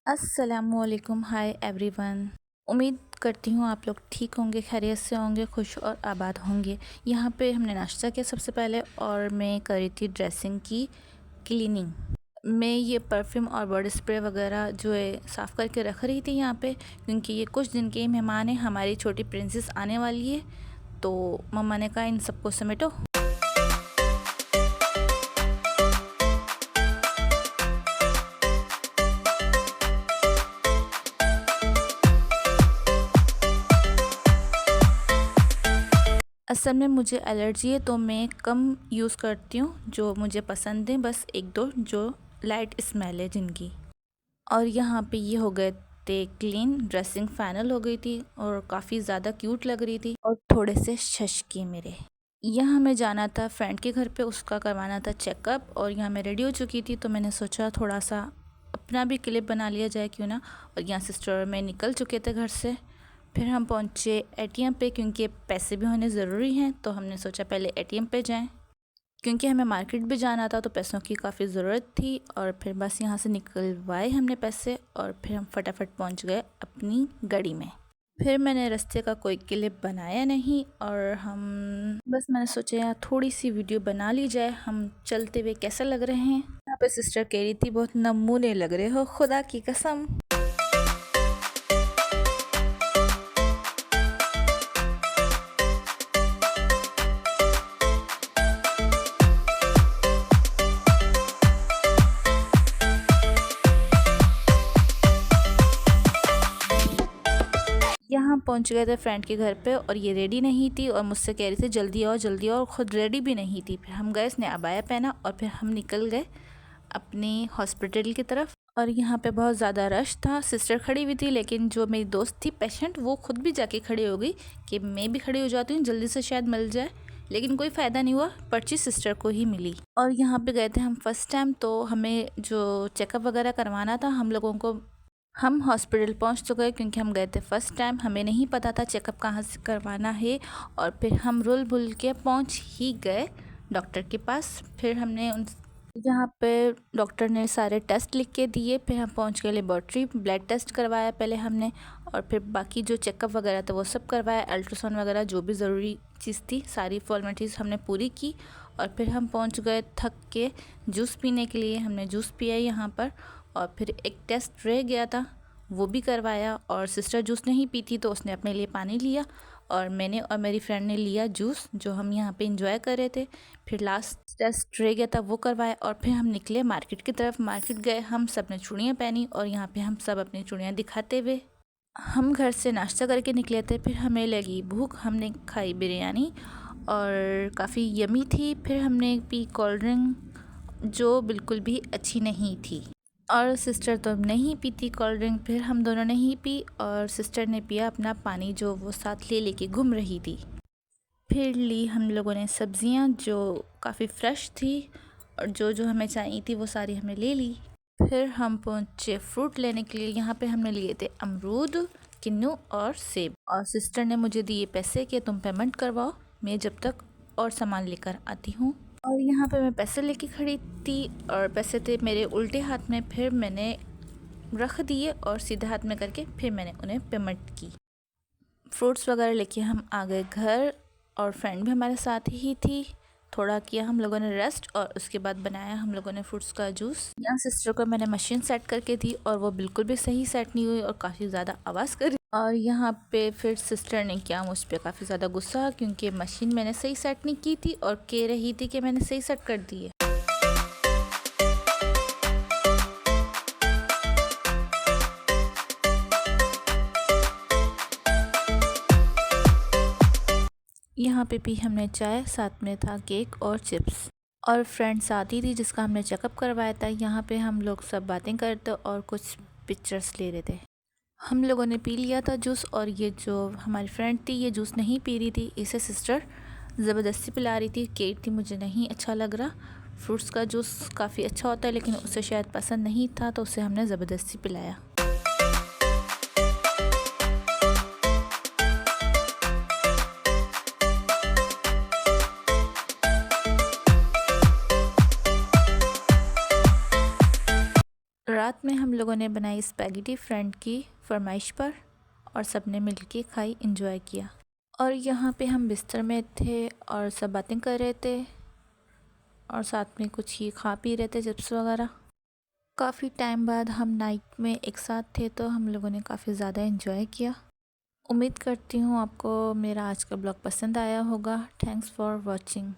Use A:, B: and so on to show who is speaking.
A: अस्सलामुअलैकुम, hi everyone. उम्मीद करती हूँ आप लोग ठीक होंगे, खैरियत से होंगे, खुश और आबाद होंगे। यहाँ पे हमने नाश्ता किया सबसे पहले और मैं कर रही थी ड्रेसिंग की क्लीनिंग। मैं ये परफ्यूम और बॉडी स्प्रे वगैरह जो है साफ़ करके रख रही थी यहाँ पे, क्योंकि ये कुछ दिन के मेहमान हैं। हमारी छोटी प्रिंसेस आने वाली है, तो मम्मा ने कहा इन सबको समेटो। असल में मुझे एलर्जी है, तो मैं कम यूज़ करती हूँ जो मुझे पसंद है, बस एक दो जो लाइट स्मेल है जिनकी। और यहाँ पे ये हो गए थे क्लीन, ड्रेसिंग फाइनल हो गई थी और काफ़ी ज़्यादा क्यूट लग रही थी और थोड़े से शश किए मेरे। यहाँ हमें जाना था फ्रेंड के घर पे, उसका करवाना था चेकअप और यहाँ मैं रेडी हो चुकी थी, तो मैंने सोचा थोड़ा सा अपना भी क्लिप बना लिया जाए, क्यों ना। और यहाँ सिस्टर में निकल चुके थे घर से। फिर हम पहुँचे एटीएम पे, क्योंकि पैसे भी होने ज़रूरी हैं, तो हमने सोचा पहले एटीएम पे जाएं, क्योंकि हमें मार्केट भी जाना था, तो पैसों की काफ़ी ज़रूरत थी। और फिर बस यहाँ से निकलवाए हमने पैसे और फिर हम फटाफट पहुँच गए अपनी गाड़ी में। फिर मैंने रास्ते का कोई क्लिप बनाया नहीं और बस मैंने सोचा यार थोड़ी सी वीडियो बना ली जाए, हम चलते हुए कैसे लग रहे हैं। यहाँ पे सिस्टर कह रही थी बहुत नमूने लग रहे हो, खुदा की कसम। यहाँ पहुँच गए थे फ्रेंड के घर पे और ये रेडी नहीं थी और मुझसे कह रही थी जल्दी आओ जल्दी आओ, और ख़ुद रेडी भी नहीं थी। फिर हम गए, इसने अबाया पहना और फिर हम निकल गए अपने हॉस्पिटल की तरफ। और यहाँ पे बहुत ज़्यादा रश था, सिस्टर खड़ी हुई थी, लेकिन जो मेरी दोस्त थी पेशेंट, वो खुद भी जाके खड़ी हो गई कि मैं भी खड़ी हो जाती हूँ, जल्दी से शायद मिल जाए। लेकिन कोई फ़ायदा नहीं हुआ, पर्ची सिस्टर को ही मिली। और यहाँ पे गए थे हम फर्स्ट टाइम, तो हमें जो चेकअप वगैरह करवाना था हम लोगों को, हम हॉस्पिटल पहुंच चुके हैं, क्योंकि हम गए थे फर्स्ट टाइम, हमें नहीं पता था चेकअप कहाँ से करवाना है। और फिर हम रुल भुल के पहुंच ही गए डॉक्टर के पास। फिर हमने उन यहाँ पे डॉक्टर ने सारे टेस्ट लिख के दिए। फिर हम पहुंच गए लेबॉर्ट्री, ब्लड टेस्ट करवाया पहले हमने, और फिर बाकी जो चेकअप वगैरह था वो सब करवाया, अल्ट्रासाउंड वगैरह जो भी ज़रूरी चीज़ थी सारी फॉर्मेलिटीज़ हमने पूरी की। और फिर हम पहुंच गए थक के जूस पीने के लिए, हमने जूस पिया यहाँ पर। और फिर एक टेस्ट रह गया था, वो भी करवाया। और सिस्टर जूस नहीं पी थी, तो उसने अपने लिए पानी लिया और मैंने और मेरी फ्रेंड ने लिया जूस, जो हम यहाँ पे इंजॉय कर रहे थे। फिर लास्ट टेस्ट रह गया था, वो करवाया और फिर हम निकले मार्केट की तरफ। मार्केट गए, हम सब ने चूड़ियाँ पहनी और यहाँ पे हम सब अपनी चूड़ियाँ दिखाते हुए हम घर से नाश्ता करके निकले थे। फिर हमें लगी भूख, हमने खाई बिरयानी और काफ़ी यमी थी। फिर हमने पी कोल्ड ड्रिंक जो बिल्कुल भी अच्छी नहीं थी, और सिस्टर तो नहीं पीती कोल्ड ड्रिंक। फिर हम दोनों ने ही पी और सिस्टर ने पिया अपना पानी जो वो साथ ले लेके घूम रही थी। फिर ली हम लोगों ने सब्ज़ियाँ जो काफ़ी फ्रेश थी और जो जो हमें चाहिए थी वो सारी हमने ले ली। फिर हम पहुँचे फ्रूट लेने के लिए। यहाँ पे हमने लिए थे अमरूद, किन्नू और सेब। और सिस्टर ने मुझे दिए पैसे कि तुम पेमेंट करवाओ, मैं जब तक और सामान लेकर आती हूँ। और यहाँ पे मैं पैसे लेके खड़ी थी और पैसे थे मेरे उल्टे हाथ में। फिर मैंने रख दिए और सीधे हाथ में करके फिर मैंने उन्हें पेमेंट की। फ्रूट्स वगैरह लेके हम आ गए घर और फ्रेंड भी हमारे साथ ही थी। थोड़ा किया हम लोगों ने रेस्ट और उसके बाद बनाया हम लोगों ने फ्रूट्स का जूस। यहाँ सिस्टर को मैंने मशीन सेट करके दी और वो बिल्कुल भी सही सेट नहीं हुई और काफ़ी ज़्यादा आवाज़ कर रही। और यहाँ पे फिर सिस्टर ने किया मुझ पर काफ़ी ज़्यादा गुस्सा, क्योंकि मशीन मैंने सही सेट नहीं की थी और कह रही थी कि मैंने सही सेट कर दी है। यहाँ पे भी हमने चाय, साथ में था केक और चिप्स। और फ्रेंड साथ ही थी जिसका हमने चेकअप करवाया था। यहाँ पे हम लोग सब बातें करते और कुछ पिक्चर्स ले रहे थे। हम लोगों ने पी लिया था जूस और ये जो हमारी फ्रेंड थी ये जूस नहीं पी रही थी, इसे सिस्टर ज़बरदस्ती पिला रही थी। केक थी, मुझे नहीं अच्छा लग रहा। फ्रूट्स का जूस काफ़ी अच्छा होता है लेकिन उसे शायद पसंद नहीं था, तो उसे हमने ज़बरदस्ती पिलाया। रात में हम लोगों ने बनाई स्पैगेटी फ्रेंड की फरमाइश पर और सब ने मिल के खाई, इंजॉय किया। और यहाँ पे हम बिस्तर में थे और सब बातें कर रहे थे और साथ में कुछ ही खा पी रहे थे, चिप्स वगैरह। काफ़ी टाइम बाद हम नाइट में एक साथ थे तो हम लोगों ने काफ़ी ज़्यादा इंजॉय किया। उम्मीद करती हूँ आपको मेरा आज का ब्लॉग पसंद आया होगा। Thanks for watching.